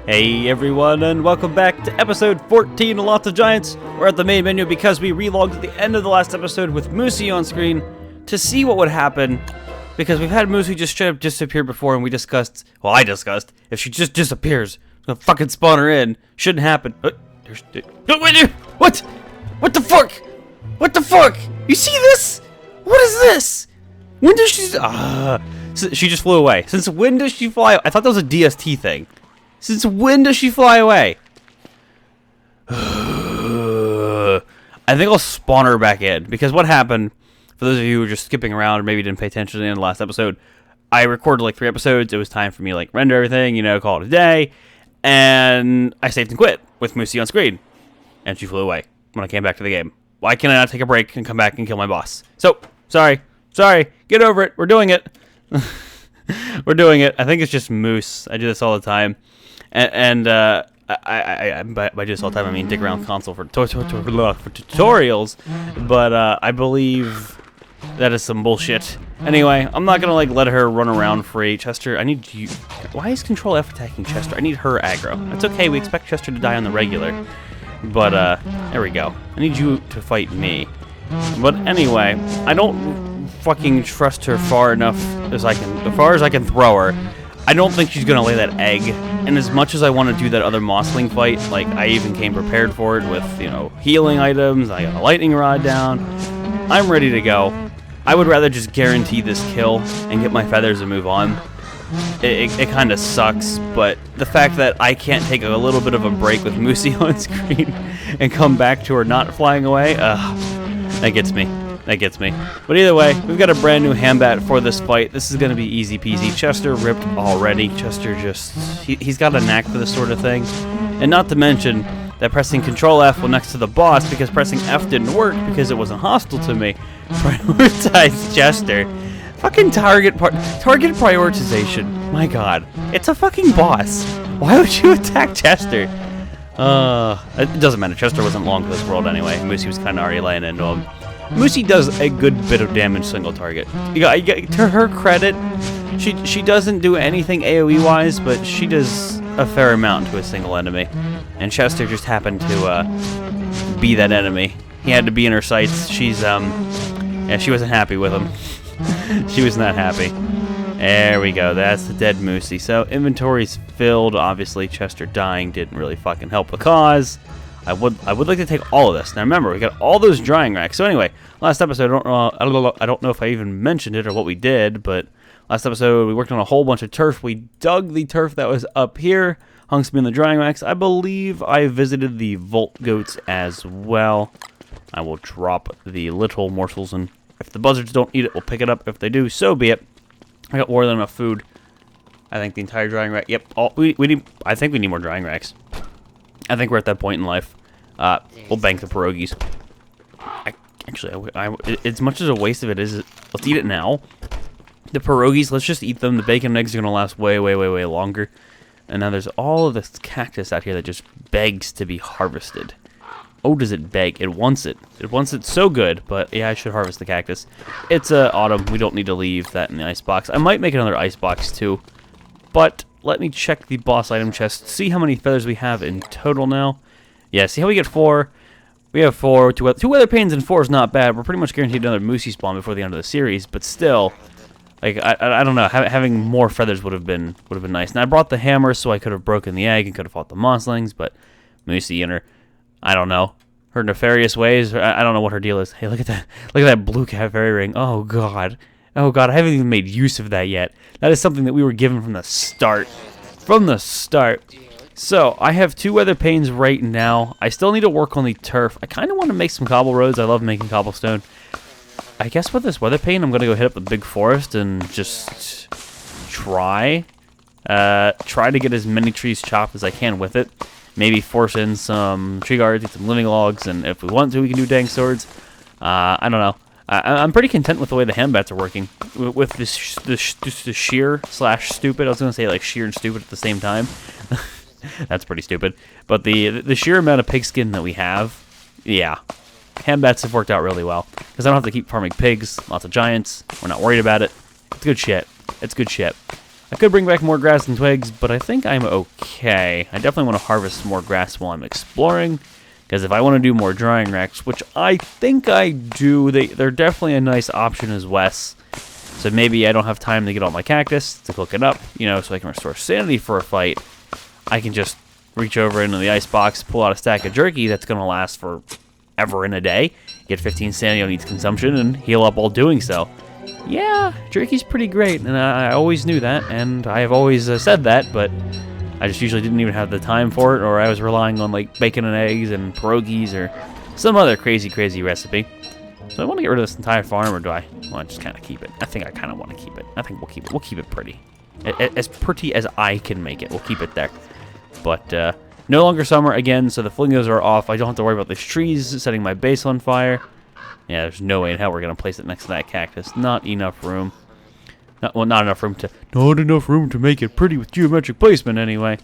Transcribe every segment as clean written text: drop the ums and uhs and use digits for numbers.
Hey everyone, and welcome back to episode 14 of Lots of Giants. We're at the main menu because we relogged at the end of the last episode with Moosie on screen to see what would happen. Because we've had Moosie just straight up disappear before, and I discussed, if she just disappears, I'm gonna fucking spawn her in. Shouldn't happen. What? What the fuck? What the fuck? You see this? What is this? When does she... she just flew away. Since when does she fly? I thought that was a DST thing. Since when does she fly away? I think I'll spawn her back in. Because what happened, for those of you who are just skipping around or maybe didn't pay attention in the last episode, I recorded like 3 episodes. It was time for me to like render everything, call it a day. And I saved and quit with Moosie on screen. And she flew away when I came back to the game. Why can't I not take a break and come back and kill my boss? So, sorry, get over it. We're doing it. We're doing it. I think it's just Moose. I do this all the time. And by just all the time, I mean dig around console for tutorials. But I believe that is some bullshit. Anyway, I'm not gonna like let her run around free. Chester, I need you. Why is Control F attacking Chester? I need her aggro. It's okay. We expect Chester to die on the regular. But there we go. I need you to fight me. But anyway, I don't fucking trust her far as I can throw her. I don't think she's gonna lay that egg. And as much as I want to do that other Mossling fight, like I even came prepared for it with, healing items. I got a lightning rod down. I'm ready to go. I would rather just guarantee this kill and get my feathers and move on. It kind of sucks, but the fact that I can't take a little bit of a break with Moosie on screen and come back to her not flying away, that gets me. But either way, we've got a brand new Hambat for this fight. This is going to be easy peasy. Chester ripped already. Chester he's got a knack for this sort of thing. And not to mention that pressing Control F while next to the boss, because pressing F didn't work because it wasn't hostile to me, prioritized Chester. Fucking target prioritization. My god. It's a fucking boss. Why would you attack Chester? It doesn't matter. Chester wasn't long for this world anyway. Moosie was kind of already laying into him. Moosie does a good bit of damage single target. To her credit, she doesn't do anything AoE-wise, but she does a fair amount to a single enemy. And Chester just happened to be that enemy. He had to be in her sights. She wasn't happy with him. She was not happy. There we go. That's the dead Moosie. So inventory's filled. Obviously, Chester dying didn't really fucking help the cause. I would like to take all of this. Now remember, we got all those drying racks. So anyway, last episode, I don't know if I even mentioned it or what we did, but last episode we worked on a whole bunch of turf. We dug the turf that was up here, hung some in the drying racks. I believe I visited the Volx goats as well. I will drop the little morsels, and if the buzzards don't eat it, we'll pick it up. If they do, so be it. I got more than enough food. I think the entire drying rack. Yep. I think we need more drying racks. I think we're at that point in life. We'll bank the pierogies. As much as a waste of it is, let's eat it now. The pierogies, let's just eat them. The bacon and eggs are gonna last way longer. And now there's all of this cactus out here that just begs to be harvested. Oh, does it beg? It wants it. It wants it so good, but yeah, I should harvest the cactus. It's autumn. We don't need to leave that in the icebox. I might make another icebox too, but let me check the boss item chest, see how many feathers we have in total now. Yeah, see how we get 4? We have 4. 2 weather panes and 4 is not bad. We're pretty much guaranteed another Moosie spawn before the end of the series, but still, like I don't know, having more feathers would have been nice. Now I brought the hammer so I could have broken the egg and could have fought the Mosslings, but Moosie and her nefarious ways. I don't know what her deal is. Hey, look at that blue cat fairy ring. Oh god, I haven't even made use of that yet. That is something that we were given from the start. So I have 2 weather panes right now. I still need to work on the turf. I kind of want to make some cobble roads. I love making cobblestone. I guess with this weather pane, I'm gonna go hit up the big forest and just try to get as many trees chopped as I can with it. Maybe force in some tree guards, get some living logs, and if we want to, we can do dang swords. I don't know. I'm pretty content with the way the Hambats are working. With this sheer / stupid. I was going to say like sheer and stupid at the same time. That's pretty stupid. But the sheer amount of pigskin that we have, yeah. Hambats have worked out really well. Because I don't have to keep farming pigs, lots of giants. We're not worried about it. It's good shit. I could bring back more grass and twigs, but I think I'm okay. I definitely want to harvest more grass while I'm exploring, because if I want to do more drying racks, which I think I do, they're definitely a nice option as Wes. So maybe I don't have time to get all my cactus to cook it up, you know, so I can restore sanity for a fight. I can just reach over into the icebox, pull out a stack of jerky that's going to last for ever in a day, get 15 sanity on each consumption, and heal up while doing so. Yeah, jerky's pretty great, and I always knew that, and I have always said that, but I just usually didn't even have the time for it, or I was relying on like bacon and eggs and pierogies or some other crazy recipe. So I want to get rid of this entire farm, or do I want to just kind of keep it? I think I kind of want to keep it. I think we'll keep it. We'll keep it pretty. As pretty as I can make it. We'll keep it there. But no longer summer again, so the flamingos are off. I don't have to worry about these trees setting my base on fire. Yeah, there's no way in hell we're going to place it next to that cactus. Not enough room. Not enough room to make it pretty with geometric placement anyway.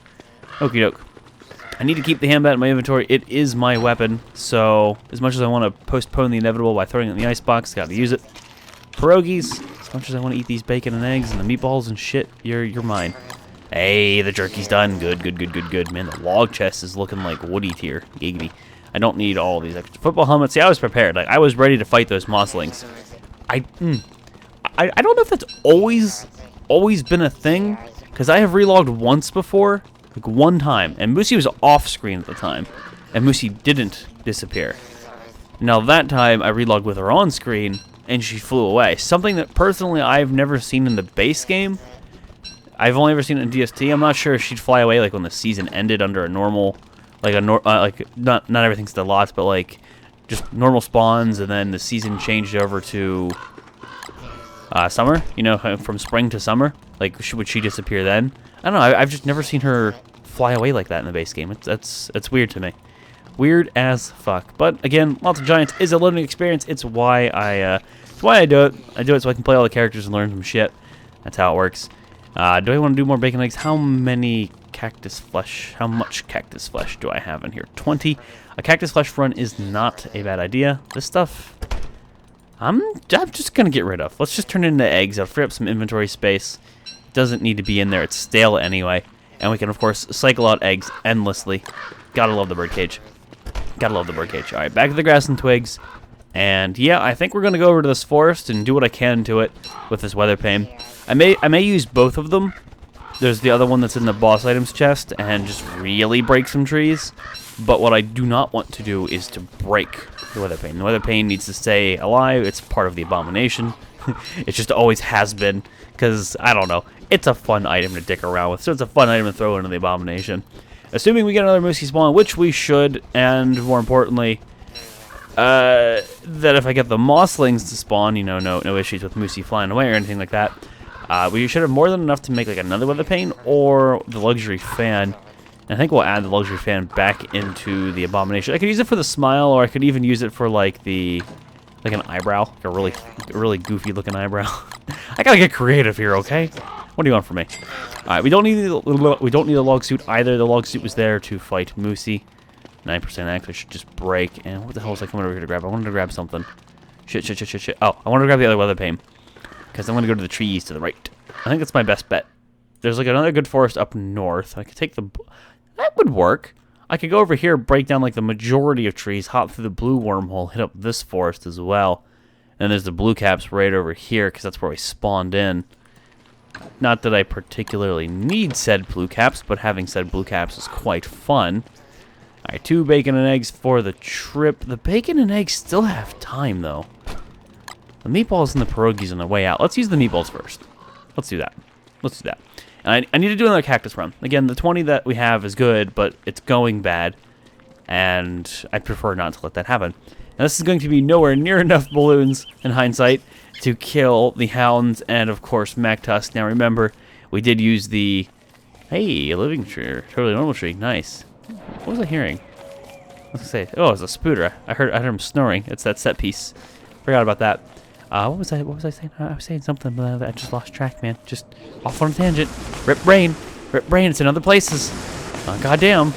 Okie doke. I need to keep the handbat in my inventory. It is my weapon, so as much as I want to postpone the inevitable by throwing it in the icebox, gotta use it. Pierogies, as much as I want to eat these bacon and eggs and the meatballs and shit, you're mine. Hey, the jerky's done. Good. Man, the log chest is looking like woody tier. Giggity. I don't need all these extra football helmets. See, I was prepared. Like, I was ready to fight those mosslings. I don't know if that's always been a thing, because I have relogged once before. Like one time, and Moosie was off screen at the time, and Moosie didn't disappear. Now that time I relogged with her on screen, and she flew away. Something that personally I've never seen in the base game. I've only ever seen it in DST. I'm not sure if she'd fly away like when the season ended under a normal, like not everything's the lots, but like just normal spawns, and then the season changed over to summer. You know, from spring to summer. Like, would she disappear then? I don't know. I've just never seen her fly away like that in the base game. It's weird to me. Weird as fuck. But again, lots of giants is a learning experience. It's why I do it. I do it so I can play all the characters and learn some shit. That's how it works. Do I want to do more bacon eggs? How many cactus flesh? How much cactus flesh do I have in here? 20. A cactus flesh run is not a bad idea. This stuff, I'm just gonna get rid of. Let's just turn it into eggs. I'll free up some inventory space. Doesn't need to be in there. It's stale anyway. And we can, of course, cycle out eggs endlessly. Gotta love the birdcage. Gotta love the birdcage. All right, back to the grass and twigs. And yeah, I think we're gonna go over to this forest and do what I can to it with this weather pane. I may use both of them. There's the other one that's in the boss items chest, and just really break some trees. But what I do not want to do is to break the weather pane. The weather pane needs to stay alive. It's part of the abomination. It just always has been, because, I don't know, it's a fun item to dick around with, so it's a fun item to throw into the abomination. Assuming we get another Moosie spawn, which we should, and more importantly, that if I get the mosslings to spawn, you know, no issues with Moosie flying away or anything like that, we should have more than enough to make like another weather pane or the luxury fan. And I think we'll add the luxury fan back into the abomination. I could use it for the smile, or I could even use it for like an eyebrow, like a really goofy looking eyebrow. I gotta get creative here, okay? What do you want from me? All right, we don't need a log suit either. The log suit was there to fight Moosie. 9% actually should just break. And what the hell was I coming over here to grab? I wanted to grab something. Shit. Oh, I wanted to grab the other weather pane, because I'm gonna go to the trees to the right. I think that's my best bet. There's like another good forest up north. I could take the. That would work. I could go over here, break down like the majority of trees, hop through the blue wormhole, hit up this forest as well. And there's the blue caps right over here, because that's where we spawned in. Not that I particularly need said blue caps, but having said blue caps is quite fun. Alright, 2 bacon and eggs for the trip. The bacon and eggs still have time, though. The meatballs and the pierogies on the way out. Let's use the meatballs first. Let's do that. And I need to do another cactus run. Again, the 20 that we have is good, but it's going bad. And I prefer not to let that happen. Now, this is going to be nowhere near enough balloons, in hindsight, to kill the hounds and, of course, Mactusk. Now, remember, we did use the... Hey, a living tree. Totally normal tree. Nice. What was I hearing? What was I say? Oh, it was a spooter. I heard him snoring. It's that set piece. Forgot about that. What was I saying? I was saying something, but I just lost track, man. Just off on a tangent. Rip brain. It's in other places. Oh, goddamn.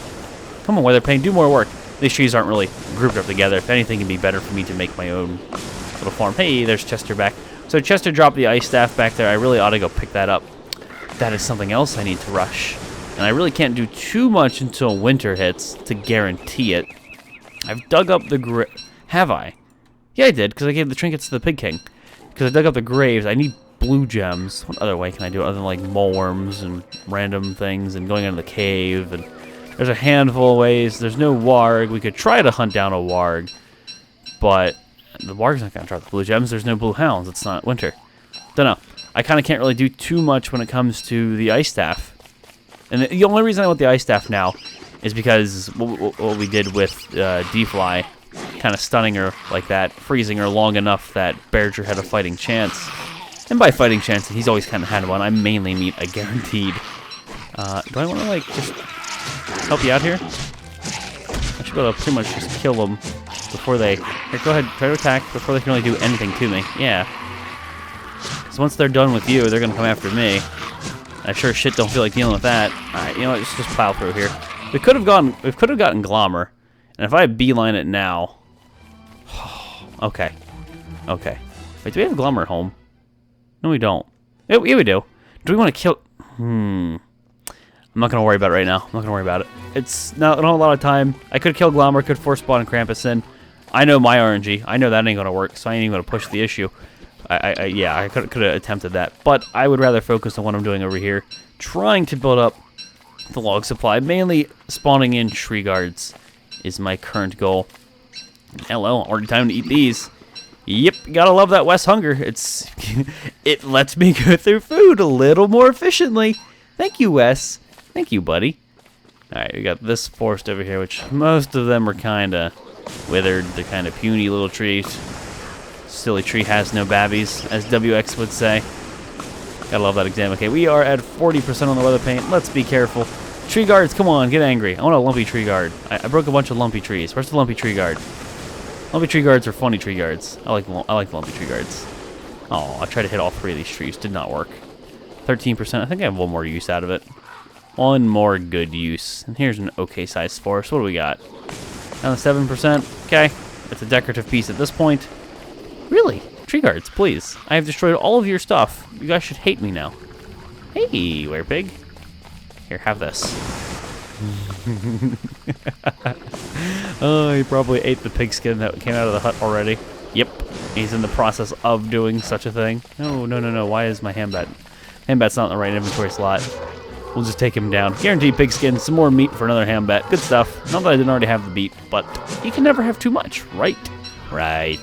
Come on, weather pane, do more work. These trees aren't really grouped up together. If anything, it'd be better for me to make my own little farm. Hey, there's Chester back. So Chester dropped the ice staff back there. I really ought to go pick that up. that is something else I need to rush. And I really can't do too much until winter hits to guarantee it. I've dug up the have I? Yeah, I did, because I gave the trinkets to the Pig King. Because I dug up the graves. I need blue gems. What other way can I do it other than like mole worms and random things and going into the cave? And there's a handful of ways. There's no warg. We could try to hunt down a warg, but the warg's not going to drop the blue gems. There's no blue hounds. It's not winter. Don't know. I kind of can't really do too much when it comes to the ice staff. And the only reason I want the ice staff now is because what we did with D-Fly, kind of stunning her like that, freezing her long enough that Berger had a fighting chance. And by fighting chance, he's always kind of had one. I mainly meet a guaranteed. Do I want to, like, just help you out here? I should be able to pretty much just kill them before they... Here, go ahead, try to attack before they can really do anything to me. Yeah. Because once they're done with you, they're going to come after me. I sure shit don't feel like dealing with that. Alright, you know what, just plow through here. We could have gotten Glommer. And if I beeline it now... Okay. Okay. Wait, do we have Glommer at home? No, we don't. Yeah, we do. Do we want to kill... I'm not going to worry about it right now. I'm not going to worry about it. It's not a lot of time. I could kill Glommer, could force spawn Krampus in. I know my RNG. I know that ain't going to work, so I ain't even going to push the issue. Yeah, I could have attempted that. But I would rather focus on what I'm doing over here. Trying to build up the log supply. Mainly spawning in tree guards is my current goal. Hello, already time to eat these. Yep, gotta love that West Hunger. It lets me go through food a little more efficiently. Thank you, Wes. Thank you, buddy. Alright, we got this forest over here, which most of them are kind of withered. They're kind of puny little trees. Silly tree has no babbies, as WX would say. Gotta love that exam. Okay, we are at 40% on the weather paint. Let's be careful. Tree guards, come on, get angry. I want a lumpy tree guard. I broke a bunch of lumpy trees. Where's the lumpy tree guard? Lumpy tree guards are funny tree guards. I like lumpy tree guards. Oh, I tried to hit all three of these trees. Did not work. 13%. I think I have one more use out of it. One more good use. And here's an okay sized forest. What do we got? Down to 7%. Okay. It's a decorative piece at this point. Really? Tree guards, please. I have destroyed all of your stuff. You guys should hate me now. Hey, werepig. Here, have this. Oh, he probably ate the pigskin that came out of the hut already. Yep, he's in the process of doing such a thing. No. Why is my handbat? Handbat's not in the right inventory slot. We'll just take him down. Guaranteed pigskin, some more meat for another handbat. Good stuff. Not that I didn't already have the meat, but you can never have too much, right? Right.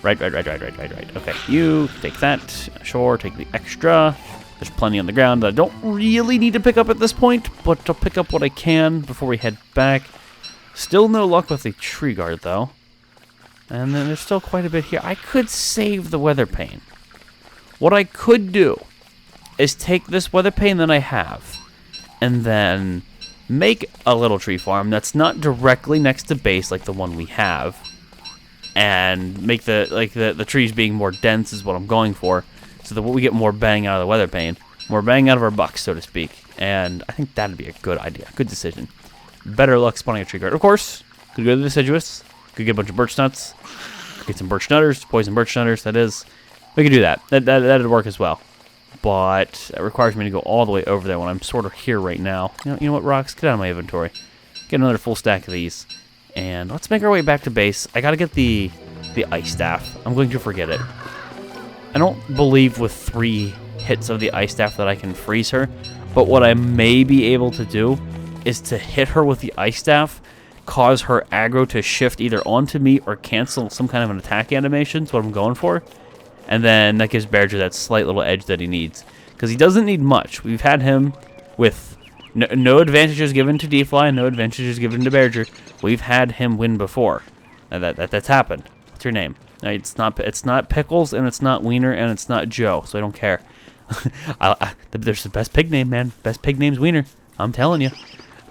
Okay, you take that. Sure, take the extra. There's plenty on the ground that I don't really need to pick up at this point, but I'll pick up what I can before we head back. Still no luck with the tree guard, though. And then there's still quite a bit here. I could save the weather pane. What I could do is take this weather pane that I have and then make a little tree farm that's not directly next to base like the one we have, and make the trees being more dense is what I'm going for, so that we get more bang out of the weather pane, more bang out of our bucks, so to speak. And I think that'd be a good idea, good decision. Better luck spawning a tree guard. Of course, could go to the deciduous, could get a bunch of birch nuts, could get some birch nutters, poison birch nutters, that is. We could do that. That'd work as well. But it requires me to go all the way over there when I'm sort of here right now. You know what, rocks? Get out of my inventory. Get another full stack of these. And let's make our way back to base. I gotta get the ice staff. I'm going to forget it. I don't believe with 3 hits of the ice staff that I can freeze her. But what I may be able to do is to hit her with the ice staff, cause her aggro to shift either onto me or cancel some kind of an attack animation. That's what I'm going for. And then that gives Berger that slight little edge that he needs. Because he doesn't need much. We've had him with no advantages given to D-Fly, no advantages given to Berger. We've had him win before. That's happened. What's your name? It's not Pickles, and it's not Wiener, and it's not Joe, so I don't care. There's the best pig name, man. Best pig name's Wiener. I'm telling you.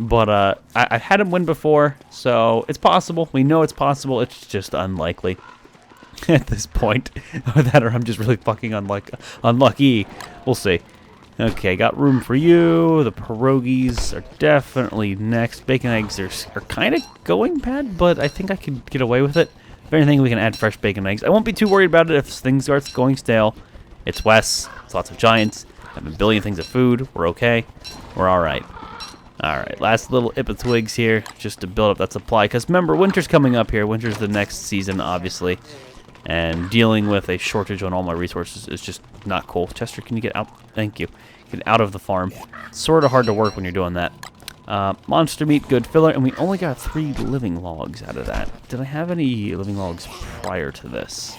But I've had him win before, so it's possible. We know it's possible. It's just unlikely at this point. That or I'm just really fucking unlucky. We'll see. Okay, got room for you. The pierogies are definitely next. Bacon eggs are kind of going bad, but I think I could get away with it. If anything, we can add fresh bacon eggs. I won't be too worried about it if things start going stale. It's Wes. It's lots of giants. Have a billion things of food. We're okay. We're alright. Alright, last little twigs here, just to build up that supply. Because remember, winter's coming up here. Winter's the next season, obviously. And dealing with a shortage on all my resources is just not cool. Chester, can you get out? Thank you. Get out of the farm. It's sort of hard to work when you're doing that. Monster meat, good filler. And we only got 3 living logs out of that. Did I have any living logs prior to this?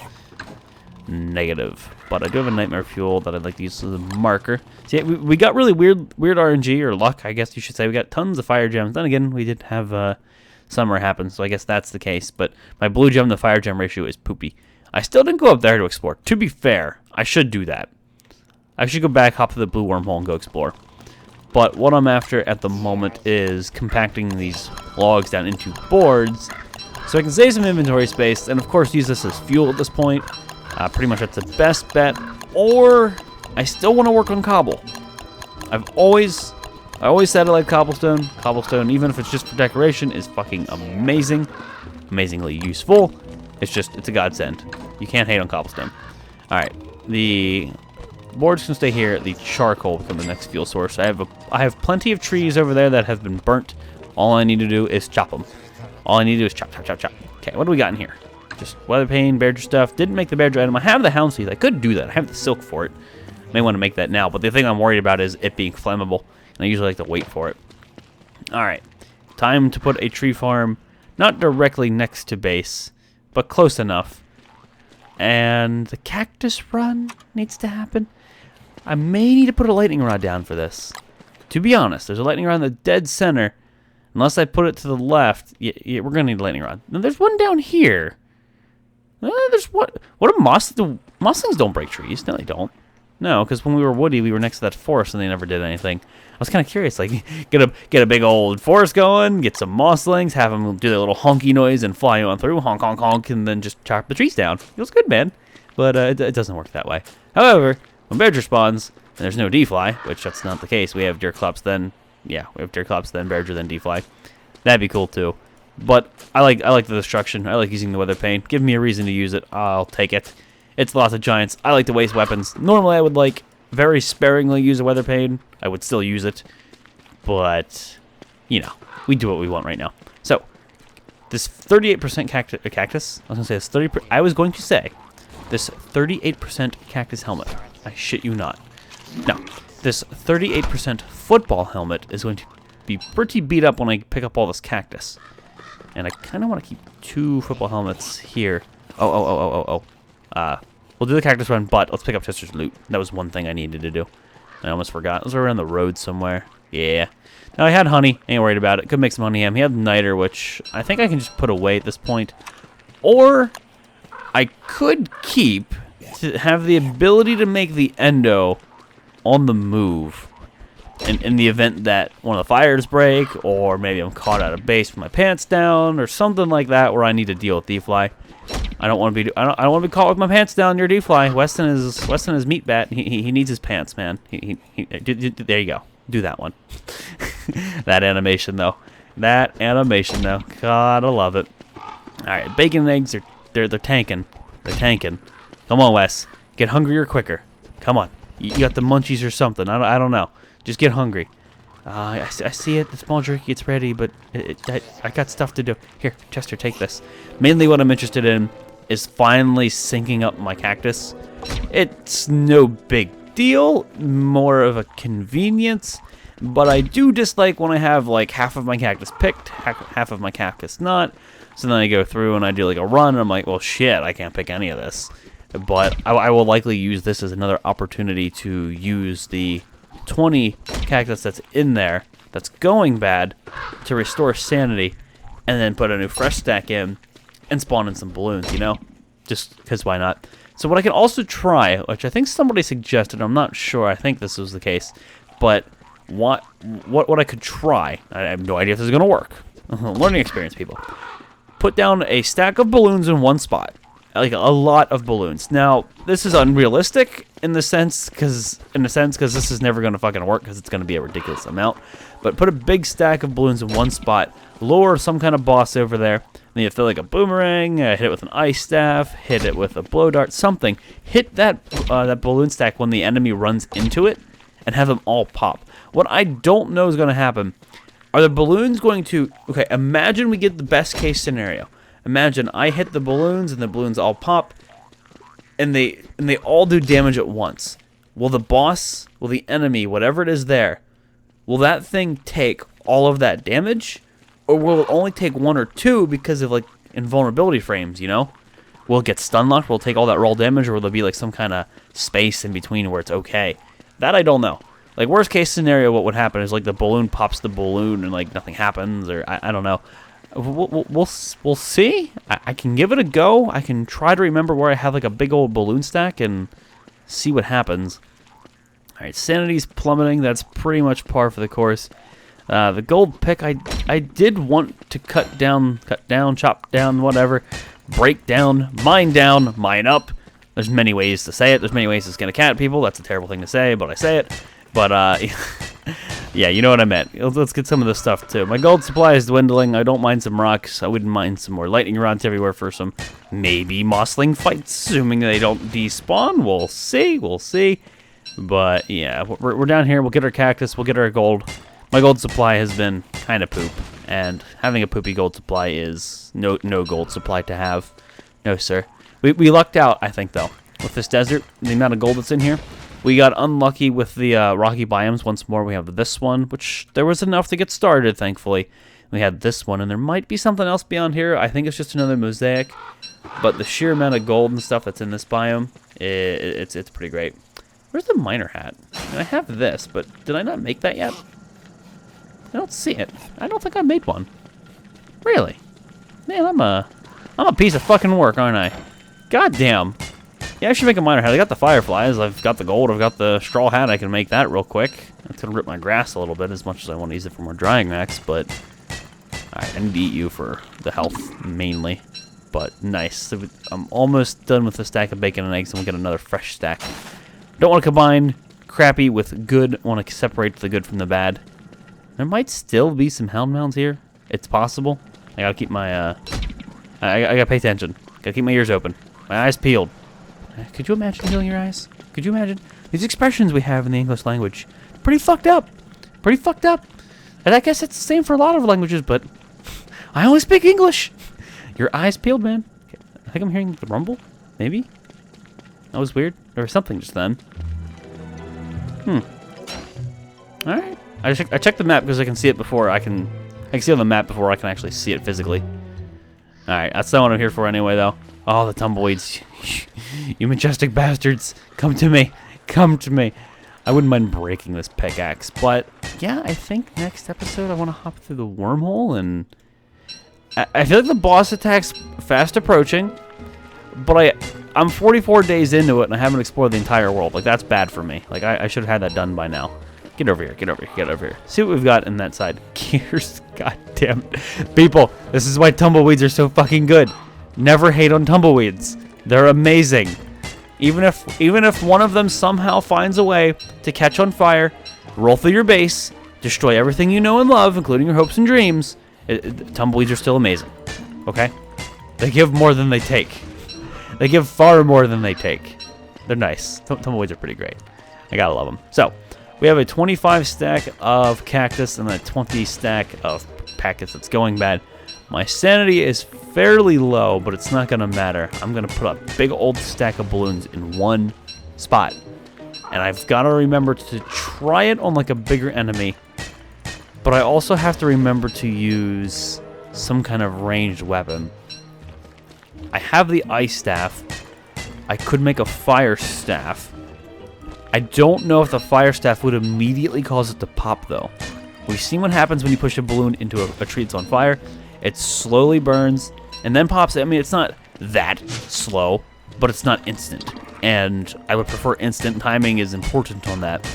Negative. But I do have a nightmare fuel that I'd like to use as a marker. See, we got really weird RNG, or luck, I guess you should say. We got tons of fire gems. Then again, we did have summer happen, so I guess that's the case. But my blue gem to fire gem ratio is poopy. I still didn't go up there to explore. To be fair, I should do that. I should go back, hop to the blue wormhole, and go explore. But what I'm after at the moment is compacting these logs down into boards so I can save some inventory space, and of course use this as fuel at this point. Pretty much that's the best bet. Or I still want to work on cobble. I always said I like cobblestone. Cobblestone, even if it's just for decoration, is fucking amazing. Amazingly useful. It's a godsend. You can't hate on cobblestone. Alright, the boards can stay here. The charcoal become the next fuel source. I have plenty of trees over there that have been burnt. All I need to do is chop them. All I need to do is chop, chop, chop, chop. Okay, what do we got in here? Just weather pane, bear stuff. Didn't make the bear item. I have the hound teeth. I could do that. I have the silk for it. May want to make that now, but the thing I'm worried about is it being flammable, and I usually like to wait for it. Alright, time to put a tree farm, not directly next to base, but close enough. And the cactus run needs to happen. I may need to put a lightning rod down for this. To be honest, there's a lightning rod in the dead center. Unless I put it to the left, yeah, we're going to need a lightning rod. Now, there's one down here. There's what? What are moslings don't break trees. No, they don't. No, because when we were woody, we were next to that forest, and they never did anything. I was kind of curious, like, get a big old forest going, get some moslings, have them do their little honky noise and fly on through, honk, honk, honk, and then just chop the trees down. Feels good, man. But it doesn't work that way. However, when Badger spawns, and there's no D-fly, which that's not the case. We have Deerclops, then, yeah, we have Deerclops, then Badger, then D-fly. That'd be cool, too. But I like the destruction. I like using the weather pane. Give me a reason to use it. I'll take it. It's lots of giants. I like to waste weapons. Normally, I would like very sparingly use a weather pane. I would still use it, but you know, we do what we want right now. So this 38% cactus. I was gonna say this 30. I was going to say this 38% cactus helmet. I shit you not. No, this 38% football helmet is going to be pretty beat up when I pick up all this cactus. And I kind of want to keep 2 football helmets here. We'll do the cactus run, but let's pick up Chester's loot. That was one thing I needed to do. I almost forgot. It was around the road somewhere. Yeah. Now, I had honey. Ain't worried about it. Could make some honey ham. He had niter, which I think I can just put away at this point. Or I could keep to have the ability to make the endo on the move. In the event that one of the fires break, or maybe I'm caught out of base with my pants down, or something like that, where I need to deal with D-fly. I don't want to be caught with my pants down near D-fly. Weston is meat bat. He needs his pants, man. There you go. Do that one. That animation though. Gotta love it. All right, bacon and eggs they're tanking. They're tanking. Come on, Wes. Get hungrier quicker. Come on. You got the munchies or something. I don't know. Just get hungry. I see it. The small jerky gets ready, but I got stuff to do. Here, Chester, take this. Mainly what I'm interested in is finally syncing up my cactus. It's no big deal, more of a convenience, but I do dislike when I have like half of my cactus picked, half of my cactus not. So then I go through and I do like a run, and I'm like, well, shit, I can't pick any of this. But I will likely use this as another opportunity to use the 20 cactus that's in there that's going bad to restore sanity, and then put a new fresh stack in and spawn in some balloons, you know, just because why not. So what I can also try, which I think somebody suggested, I'm not sure, I think this was the case, but what I could try, I have no idea if this is going to work. Learning experience, people. Put down a stack of balloons in one spot. Like a lot of balloons. Now, this is unrealistic in the sense because this is never going to fucking work because it's going to be a ridiculous amount. But put a big stack of balloons in one spot, lure some kind of boss over there, then you throw like a boomerang, hit it with an ice staff, hit it with a blow dart, something. Hit that balloon stack when the enemy runs into it, and have them all pop. What I don't know is going to happen, are the balloons going to... Okay, imagine we get the best case scenario. Imagine I hit the balloons and the balloons all pop, and they all do damage at once. Will the boss, will the enemy, whatever it is there, will that thing take all of that damage? Or will it only take 1 or 2 because of, like, invulnerability frames, you know? Will it get stun locked? Will it take all that raw damage? Or will there be, like, some kind of space in between where it's okay? That I don't know. Like, worst case scenario, what would happen is, like, the balloon pops the balloon and, like, nothing happens. Or, I don't know. We'll see. I can give it a go. I can try to remember where I have, like, a big old balloon stack and see what happens. Alright, sanity's plummeting. That's pretty much par for the course. The gold pick, I did want to cut down, chop down, whatever. Break down, mine up. There's many ways to say it. There's many ways to skin a cat, people. That's a terrible thing to say, but I say it. But, yeah, you know what I meant. Let's get some of this stuff, too. My gold supply is dwindling. I don't mind some rocks. I wouldn't mind some more lightning rods everywhere for some maybe mossling fights, assuming they don't despawn. We'll see. We'll see. But, yeah, we're down here. We'll get our cactus. We'll get our gold. My gold supply has been kind of poop, and having a poopy gold supply is no gold supply to have. No, sir. We lucked out, I think, though, with this desert, the amount of gold that's in here. We got unlucky with the rocky biomes once more. We have this one, which there was enough to get started, thankfully. We had this one, and there might be something else beyond here. I think it's just another mosaic, but the sheer amount of gold and stuff that's in this biome, it's pretty great. Where's the miner hat? I have this, but did I not make that yet? I don't see it. I don't think I made one. Really? Man, I'm a piece of fucking work, aren't I? God damn. Yeah, I should make a miner hat. I got the fireflies. I've got the gold. I've got the straw hat. I can make that real quick. It's gonna rip my grass a little bit as much as I want to use it for more drying racks, but alright, I need to eat you for the health mainly. But nice. So I'm almost done with the stack of bacon and eggs, and we'll get another fresh stack. Don't want to combine crappy with good. I want to separate the good from the bad. There might still be some hound mounds here. It's possible. I gotta keep my, I gotta pay attention. Gotta keep my ears open. My eyes peeled. Could you imagine peeling your eyes? Could you imagine? These expressions we have in the English language. Pretty fucked up. Pretty fucked up. And I guess it's the same for a lot of languages, but I only speak English. Your eyes peeled, man. I think I'm hearing the rumble. Maybe? That was weird. There was something just then. Alright. I checked the map because I can see it before I can see it on the map before I can actually see it physically. Alright, that's not what I'm here for anyway, though. Oh, the tumbleweeds. You majestic bastards. Come to me. Come to me. I wouldn't mind breaking this pickaxe, but yeah, I think next episode I want to hop through the wormhole, and I feel like the boss attack's fast approaching, but I'm 44 days into it and I haven't explored the entire world. Like, that's bad for me. Like, I should have had that done by now. Get over here, get over here, get over here. See what we've got in that side. Gears, god damn it. People, this is why tumbleweeds are so fucking good. Never hate on tumbleweeds. They're amazing. Even if one of them somehow finds a way to catch on fire, roll through your base, destroy everything you know and love, including your hopes and dreams, tumbleweeds are still amazing. Okay? They give more than they take. They give far more than they take. They're nice. Tumbleweeds are pretty great. I gotta love them. So, we have a 25 stack of cactus and a 20 stack of packets that's going bad. My sanity is fairly low, but it's not going to matter. I'm going to put a big old stack of balloons in one spot. And I've got to remember to try it on like a bigger enemy. But I also have to remember to use some kind of ranged weapon. I have the ice staff. I could make a fire staff. I don't know if the fire staff would immediately cause it to pop, though. We've seen what happens when you push a balloon into a tree that's on fire. It slowly burns and then pops. I mean, it's not that slow, but it's not instant. And I would prefer instant. Timing is important on that.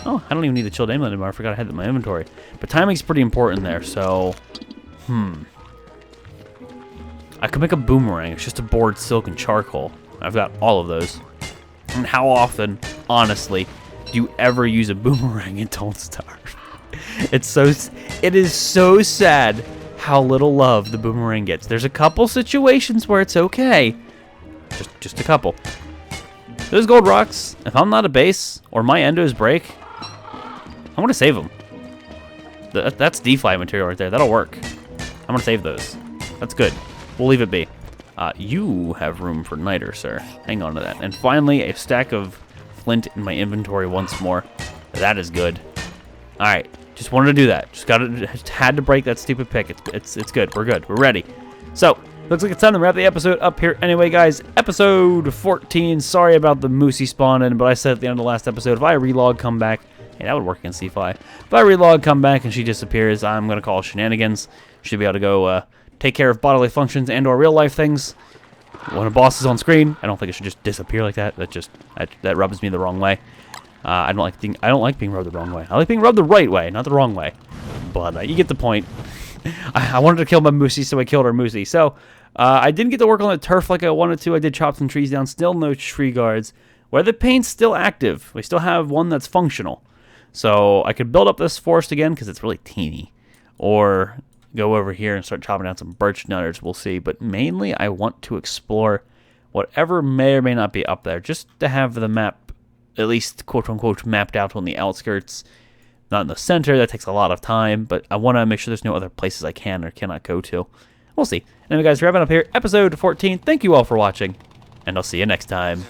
Oh, I don't even need the chilled amulet anymore. I forgot I had that in my inventory. But timing's pretty important there, so... I could make a boomerang. It's just a board, silk, and charcoal. I've got all of those. And how often, honestly, do you ever use a boomerang and don't starve? It is so sad how little love the boomerang gets. There's a couple situations where it's okay. Just a couple. Those gold rocks, if I'm not a base, or my endos break, I'm going to save them. That's D-fly material right there. That'll work. I'm going to save those. That's good. We'll leave it be. You have room for niter, sir. Hang on to that. And finally, a stack of flint in my inventory once more. That is good. All right. Just wanted to do that. Just had to break that stupid pick. It's good. We're good. We're ready. So, looks like it's time to wrap the episode up here. Anyway, guys, episode 14. Sorry about the Moosie spawning, but I said at the end of the last episode, if I relog, come back. Hey, that would work against C-Fly. If I relog, come back, and she disappears, I'm going to call shenanigans. Should be able to go take care of bodily functions and or real-life things. When a boss is on screen, I don't think it should just disappear like that. That rubs me the wrong way. I don't like being rubbed the wrong way. I like being rubbed the right way, not the wrong way. But you get the point. I wanted to kill my Moosie, so I killed our Moosie. So I didn't get to work on the turf like I wanted to. I did chop some trees down. Still no tree guards. Weather paint's still active. We still have one that's functional. So I could build up this forest again because it's really teeny. Or go over here and start chopping down some birch nutters. We'll see. But mainly I want to explore whatever may or may not be up there. Just to have the map at least quote-unquote mapped out on the outskirts. Not in the center. That takes a lot of time. But I want to make sure there's no other places I can or cannot go to. We'll see. Anyway, guys, wrapping up here. Episode 14. Thank you all for watching. And I'll see you next time.